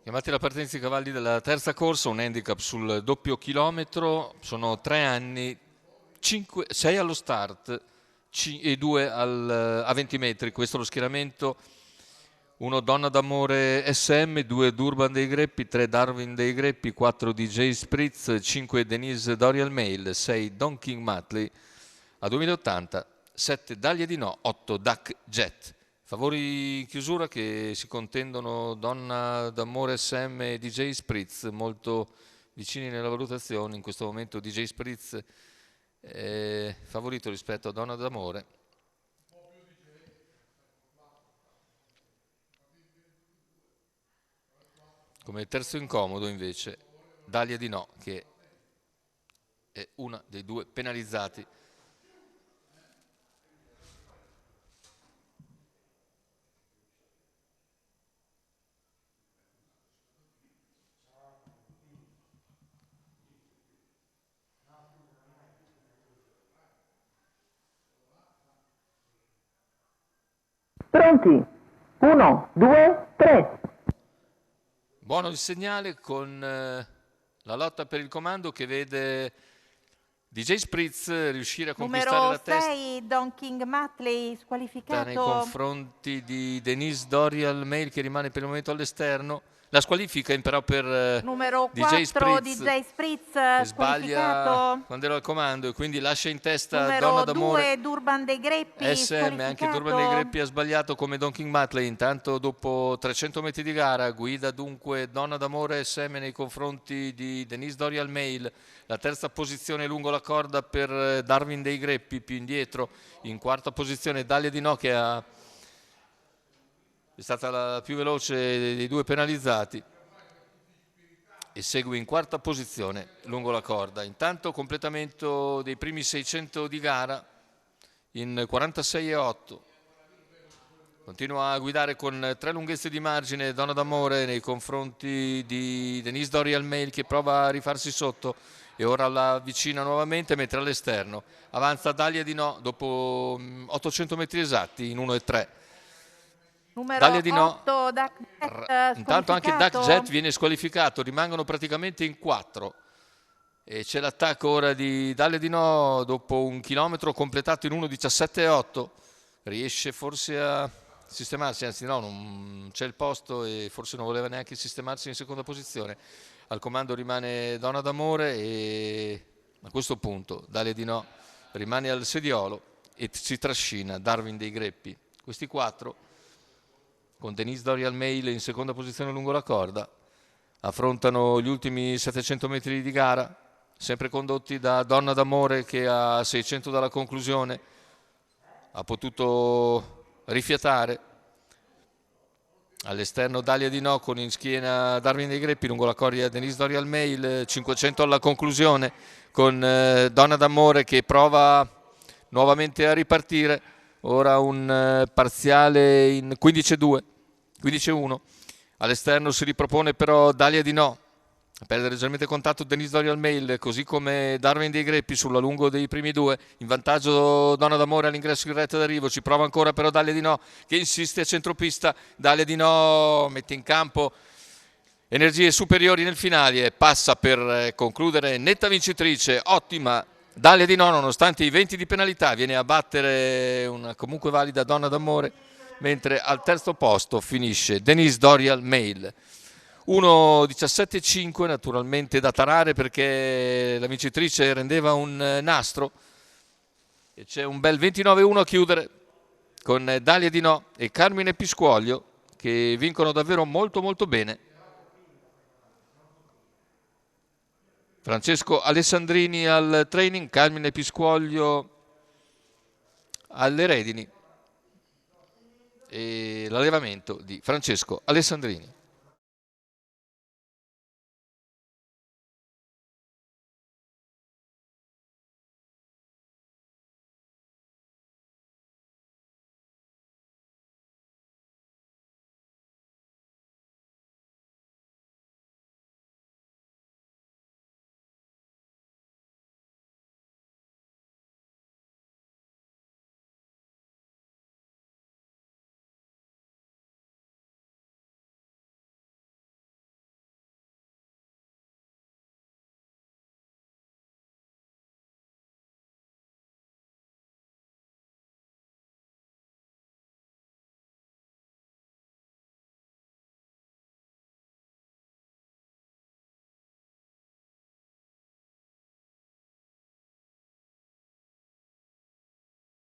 Chiamati alla partenza i cavalli della terza corsa, un handicap sul doppio chilometro, sono 3 anni, 6 allo start e 2 a 20 metri, questo è lo schieramento. 1 Donna d'Amore SM, 2 Durban dei Greppi, 3 Darwin dei Greppi, 4 DJ Spritz, 5 Denise Dorial Mail, 6 Don King Matley a 2080, 7 Daglia di No, 8 Duck Jet. Favori in chiusura che si contendono Donna d'Amore SM e DJ Spritz, molto vicini nella valutazione. In questo momento DJ Spritz è favorito rispetto a Donna d'Amore. Come terzo incomodo invece Daglia di No, che è una dei due penalizzati. Pronti? 1, 2, 3. Buono il segnale con la lotta per il comando che vede DJ Spritz riuscire a conquistare la testa. Numero 6, Don King Matley, squalificato nei confronti di Denise Dorial Mail, che rimane per il momento all'esterno. La squalifica però per numero DJ 4, Spritz, DJ Spritz, che sbaglia quando era al comando e quindi lascia in testa numero Donna d'Amore. 2, Durban dei Greppi, SM, anche Durban dei Greppi ha sbagliato come Don King Matley. Intanto dopo 300 metri di gara guida dunque Donna d'Amore SM nei confronti di Denise Dorial Mail. La terza posizione lungo la corda per Darwin dei Greppi, più indietro in quarta posizione Daglia di No, che è stata la più veloce dei due penalizzati e segue in quarta posizione lungo la corda. Intanto completamento dei primi 600 di gara in 46,8. Continua a guidare con 3 lunghezze di margine Donna d'Amore nei confronti di Denise Dorial Mail, che prova a rifarsi sotto e ora la avvicina nuovamente, mentre all'esterno avanza Daglia di No dopo 800 metri esatti in 1,3. Numero Daglia di No. 8, Duck Jet, intanto anche Duck Jet viene squalificato, rimangono praticamente in 4 e c'è l'attacco ora di Daglia di No dopo un chilometro completato in 1,17,8. Riesce forse a sistemarsi, anzi no, non c'è il posto e forse non voleva neanche sistemarsi in seconda posizione. Al comando rimane Donna d'Amore e a questo punto Daglia di No rimane al sediolo e si trascina Darwin dei Greppi. Questi 4 con Denise Dorial Mail in seconda posizione lungo la corda affrontano gli ultimi 700 metri di gara, sempre condotti da Donna d'Amore, che a 600 dalla conclusione ha potuto rifiatare. All'esterno Daglia di No con in schiena Darwin dei Greppi, lungo la corda Denise Dorial Mail, 500 alla conclusione con Donna d'Amore che prova nuovamente a ripartire. Ora un parziale in 15-2, 15-1. All'esterno si ripropone però Daglia di No. A perdere leggermente contatto Denise Dorial Mail, così come Darwin dei Greppi sulla lungo dei primi 2. In vantaggio Donna d'Amore all'ingresso in retta d'arrivo. Ci prova ancora però Daglia di No, che insiste a centropista. Daglia di No mette in campo energie superiori nel finale e passa per concludere netta vincitrice. Ottima Daglia di No, nonostante i 20 di penalità, viene a battere una comunque valida Donna d'Amore, mentre al terzo posto finisce Denise Dorial Mail. 1,17,5 naturalmente da tarare perché la vincitrice rendeva un nastro e c'è un bel 29,1 a chiudere con Daglia di No e Carmine Piscuoglio, che vincono davvero molto molto bene. Francesco Alessandrini al training, Carmine Piscuoglio alle redini e l'allevamento di Francesco Alessandrini.